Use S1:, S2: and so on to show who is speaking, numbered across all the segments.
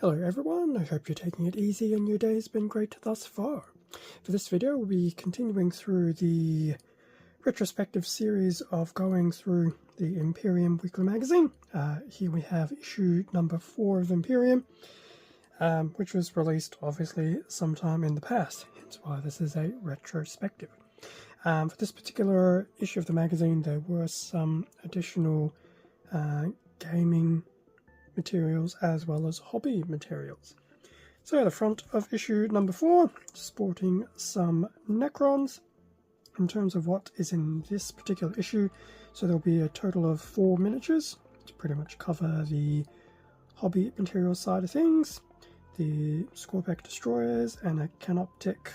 S1: Hello everyone, I hope you're taking it easy and your day's been great thus far. For this video we'll be continuing through the retrospective series of going through the Imperium weekly magazine. Here we have issue number 4 of Imperium, which was released obviously sometime in the past, hence why this is a retrospective. For this particular issue of the magazine there were some additional gaming materials as well as hobby materials. So the front of issue number 4, sporting some Necrons. In terms of what is in this particular issue, so there'll be a total of 4 miniatures to pretty much cover the hobby material side of things, the Skorpekh destroyers and a canoptic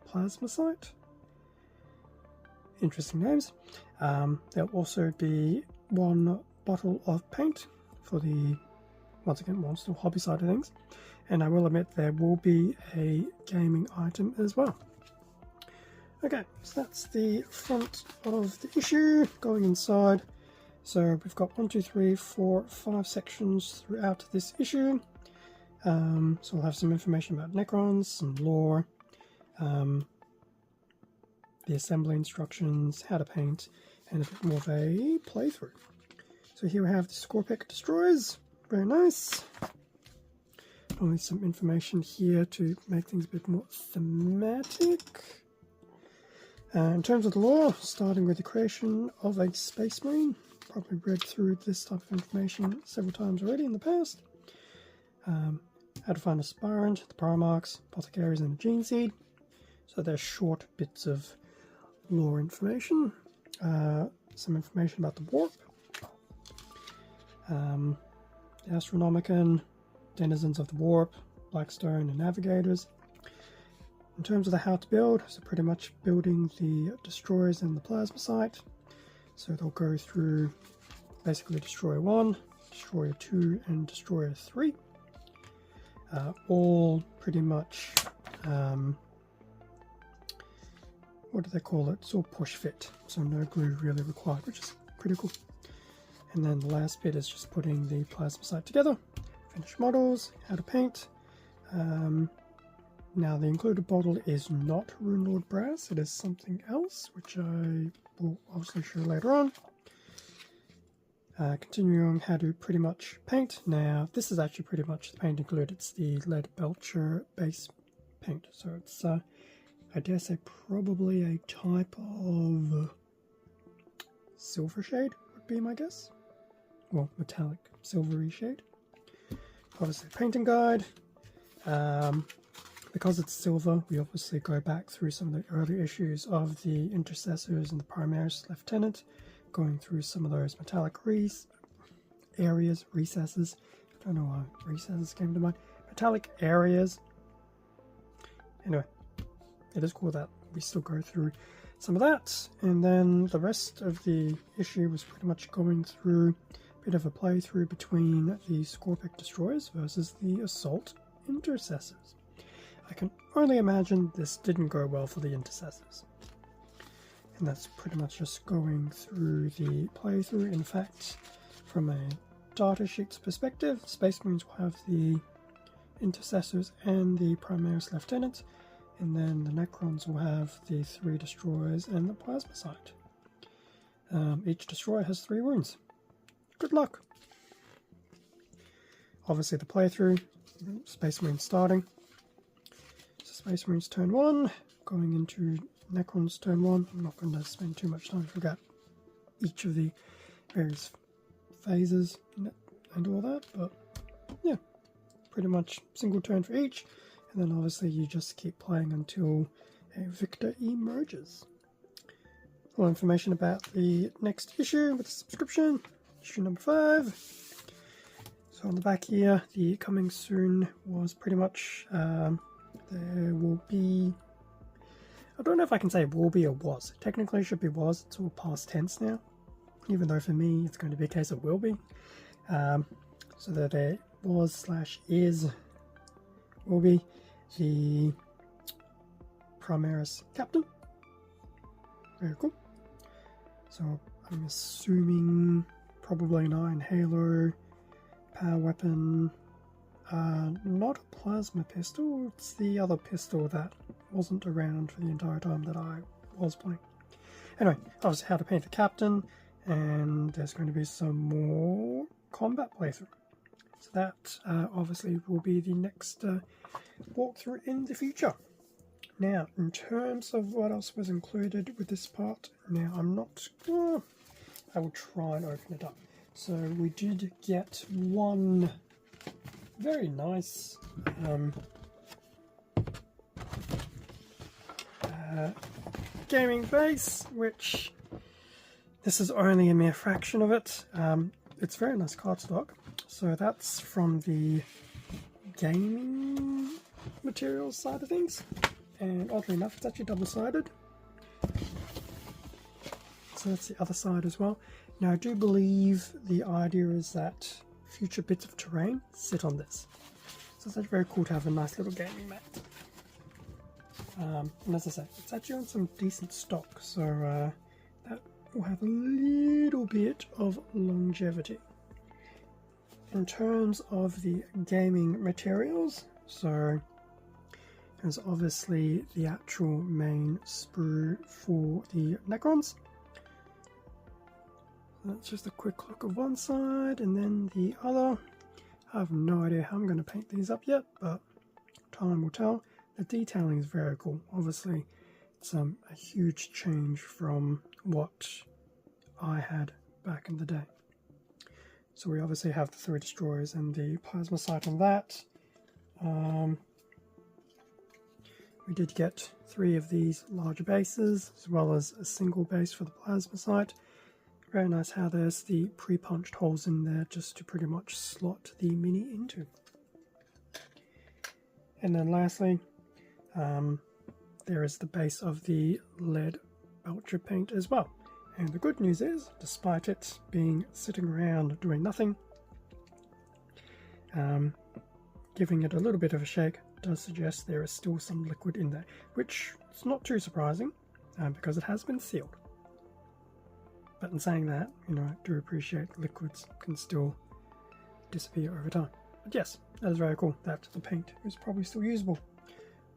S1: Plasmacyte. Interesting names. There'll also be 1 bottle of paint for the, once again, monster hobby side of things, and I will admit there will be a gaming item as well. Okay, so that's the front of the issue. Going inside, so we've got 1, 2, 3, 4, 5 sections throughout this issue. So we'll have some information about Necrons, some lore, the assembly instructions, how to paint, and a bit more of a playthrough. So here we have the Skorpekh destroyers. Very nice. Only some information here to make things a bit more thematic. In terms of the lore, starting with the creation of a Space Marine. Probably read through this type of information several times already in the past. How to find aspirant, the Paramarks, apothecaries, and the gene seed. So they're short bits of lore information. Some information about the warp. The Astronomicon, denizens of the warp, Blackstone, and navigators. In terms of the how to build, so pretty much building the destroyers and the Plasmacyte. So they'll go through basically Destroyer 1, Destroyer 2, and Destroyer 3. All pretty much, what do they call it? It's all push fit, so no glue really required, which is pretty cool. And then the last bit is just putting the Plasmacyte together. Finished models, how to paint. Now the included bottle is not Runelord brass, it is something else, which I will obviously show later on. Continuing how to pretty much paint. Now this is actually pretty much the paint included. It's the Leadbelcher base paint. So it's, I dare say, probably a type of silver shade would be my guess. Well, metallic silvery shade. Obviously painting guide. Because it's silver, we obviously go back through some of the early issues of the Intercessors and the Primaris Lieutenant, going through some of those metallic recesses. I don't know why recesses came to mind. Metallic areas. Anyway, it is cool that we still go through some of that, and then the rest of the issue was pretty much going through a bit of a playthrough between the Skorpekh destroyers versus the Assault Intercessors. I can only imagine this didn't go well for the Intercessors. And that's pretty much just going through the playthrough. In fact, from a datasheet's perspective, Space Marines will have the Intercessors and the Primaris Lieutenant, and then the Necrons will have the 3 destroyers and the Plasmacyte. Each destroyer has 3 wounds. Good luck! Obviously the playthrough, Space Marines starting. Space Marines turn 1, going into Necrons turn 1. I'm not going to spend too much time to figure out each of the various phases and all that, but yeah, pretty much single turn for each, and then obviously you just keep playing until a victor emerges. All information about the next issue with the subscription, issue number 5. So on the back here, the coming soon was pretty much, there will be, I don't know if I can say will be or was. Technically it should be was, it's all past tense now. Even though for me it's going to be a case of will be. So that there was / is, will be, the Primaris Captain. Very cool. So I'm assuming probably an Iron Halo, power weapon, not a plasma pistol, it's the other pistol that wasn't around for the entire time that I was playing. Anyway, obviously how to paint the captain, and there's going to be some more combat playthrough. So that obviously will be the next walkthrough in the future. Now, in terms of what else was included with this part, now I'm not... I will try and open it up. So we did get one very nice gaming base, which this is only a mere fraction of it. It's very nice cardstock. So that's from the gaming materials side of things. And oddly enough, it's actually double-sided. So that's the other side as well. Now I do believe the idea is that future bits of terrain sit on this. So it's actually very cool to have a nice little gaming mat. And as I say, it's actually on some decent stock, so that will have a little bit of longevity. In terms of the gaming materials, so there's obviously the actual main sprue for the Necrons. That's just a quick look of one side, and then the other. I have no idea how I'm going to paint these up yet, but time will tell. The detailing is very cool. Obviously, it's a huge change from what I had back in the day. So we obviously have the 3 destroyers and the Plasmacyte on that. We did get 3 of these larger bases, as well as a single base for the Plasmacyte. Very nice how there's the pre-punched holes in there just to pretty much slot the mini into. And then lastly, there is the base of the Leadbelcher paint as well. And the good news is, despite it being sitting around doing nothing, giving it a little bit of a shake does suggest there is still some liquid in there, which is not too surprising because it has been sealed. But in saying that, you know, I do appreciate liquids can still disappear over time. But yes, that is very cool that the paint is probably still usable.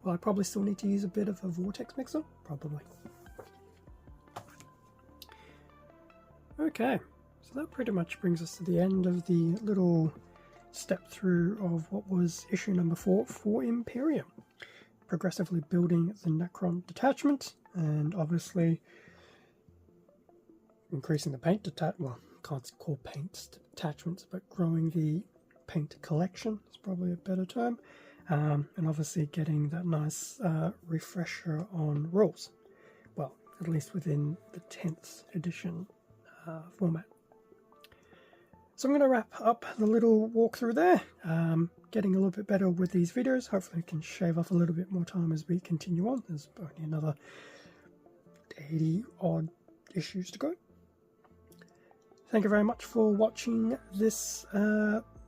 S1: Well, I probably still need to use a bit of a vortex mixer, probably. Okay, so that pretty much brings us to the end of the little step through of what was issue number 4 for Imperium. Progressively building the Necron detachment, and obviously increasing the paint well, can't call paints detachments, but growing the paint collection is probably a better term, and obviously getting that nice refresher on rules, well, at least within the 10th edition format. So I'm going to wrap up the little walkthrough there, getting a little bit better with these videos. Hopefully I can shave off a little bit more time as we continue on. There's only another 80 odd issues to go. Thank you very much for watching this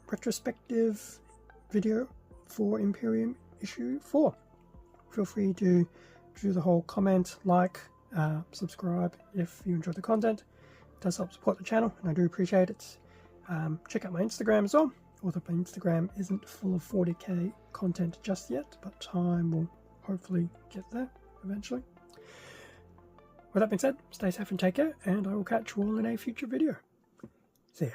S1: retrospective video for Imperium issue 4. Feel free to do the whole comment, like, subscribe if you enjoy the content. It does help support the channel, and I do appreciate it. Check out my Instagram as well, although my Instagram isn't full of 40k content just yet, but time will hopefully get there eventually. With that being said, stay safe and take care, and I will catch you all in a future video. See ya.